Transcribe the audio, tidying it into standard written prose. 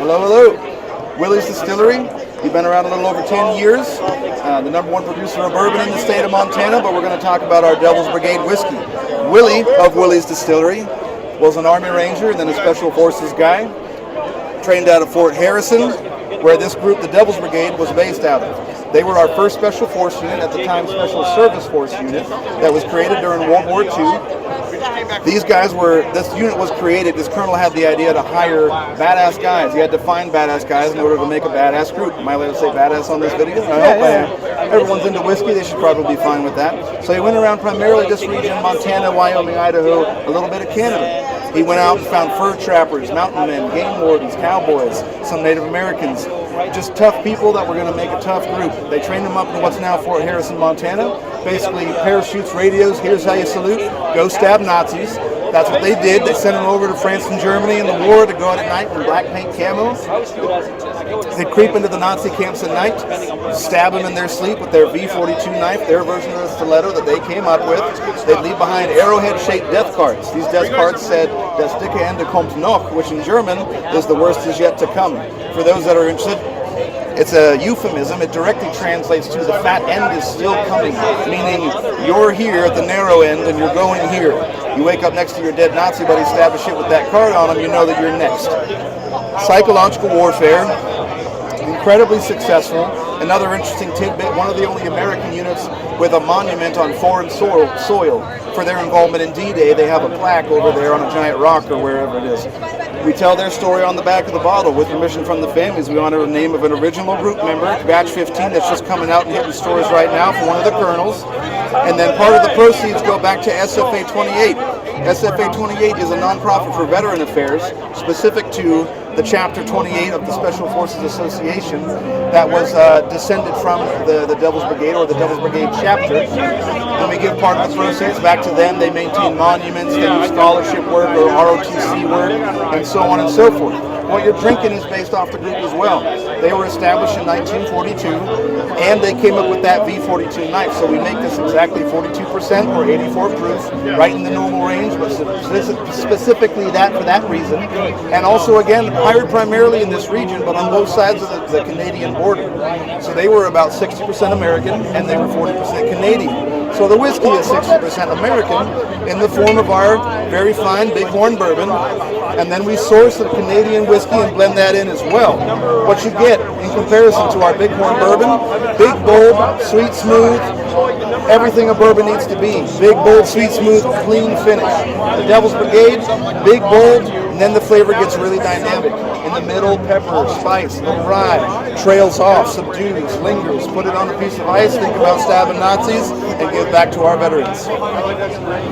Hello, hello. Willie's Distillery. We've been around a little over 10 years. The #1 producer of bourbon in the state of Montana, but we're going to talk about our Devil's Brigade whiskey. Willie of Willie's Distillery was an Army Ranger and then a Special Forces guy. Trained out of Fort Harrison, where this group, the Devil's Brigade, was based out of. They were our first Special Force unit, at the time Special Service Force unit, that was created during World War II. These guys this unit was created, this colonel had the idea to hire badass guys. He had to find badass guys in order to make a badass group. Am I allowed to say badass on this video? I hope I am. Everyone's into whiskey, they should probably be fine with that. So he went around primarily this region, Montana, Wyoming, Idaho, a little bit of Canada. He went out and found fur trappers, mountain men, game wardens, cowboys, some Native Americans, just tough people that were going to make a tough group. They trained them up in what's now Fort Harrison, Montana. Basically, parachutes, radios, here's how you salute, go stab Nazis. That's what they did. They sent them over to France and Germany in the war to go out at night in black paint camos. They'd creep into the Nazi camps at night, stab them in their sleep with their V42 knife, their version of the stiletto that they came up with. They'd leave behind arrowhead-shaped death cards. These death cards said, Das dicke Ende kommt noch, which in German is the worst is yet to come. For those that are interested, it's a euphemism. It directly translates to the fat end is still coming, meaning you're here at the narrow end and you're going here. You wake up next to your dead Nazi buddy, stab a shit with that card on him, you know that you're next. Psychological warfare, incredibly successful. Another interesting tidbit, one of the only American units with a monument on foreign soil for their involvement in D-Day. They have a plaque over there on a giant rock or wherever it is. We tell their story on the back of the bottle. With permission from the families, we honor the name of an original group member, Batch 15, that's just coming out and hitting stores right now for one of the colonels. And then part of the proceeds go back to SFA 28. SFA 28 is a nonprofit for veteran affairs, specific to the Chapter 28 of the Special Forces Association that was descended from the Devil's Brigade, or the Devil's Brigade chapter. And we give part of the proceeds back to them. They maintain monuments, they do scholarship work or ROTC work, and so on and so forth. What you're drinking is based off the group as well. They were established in 1942, and they came up with that V42 knife. So we make this exactly 42% or 84 proof, right in the normal range, but specifically that for that reason. And also, again, hired primarily in this region, but on both sides of the Canadian border. So they were about 60% American, and they were 40% Canadian. So the whiskey is 60% American in the form of our very fine Bighorn bourbon, and then we source the Canadian whiskey and blend that in as well. What you get in comparison to our Bighorn bourbon, big, bold, sweet, smooth, everything a bourbon needs to be. Big, bold, sweet, smooth, clean finish. The Devil's Brigade, big, bold, and then the flavor gets really dynamic. In the middle, pepper, spice, little rye, trails off, subdues, lingers. Put it on a piece of ice, think about stabbing Nazis, and give back to our veterans.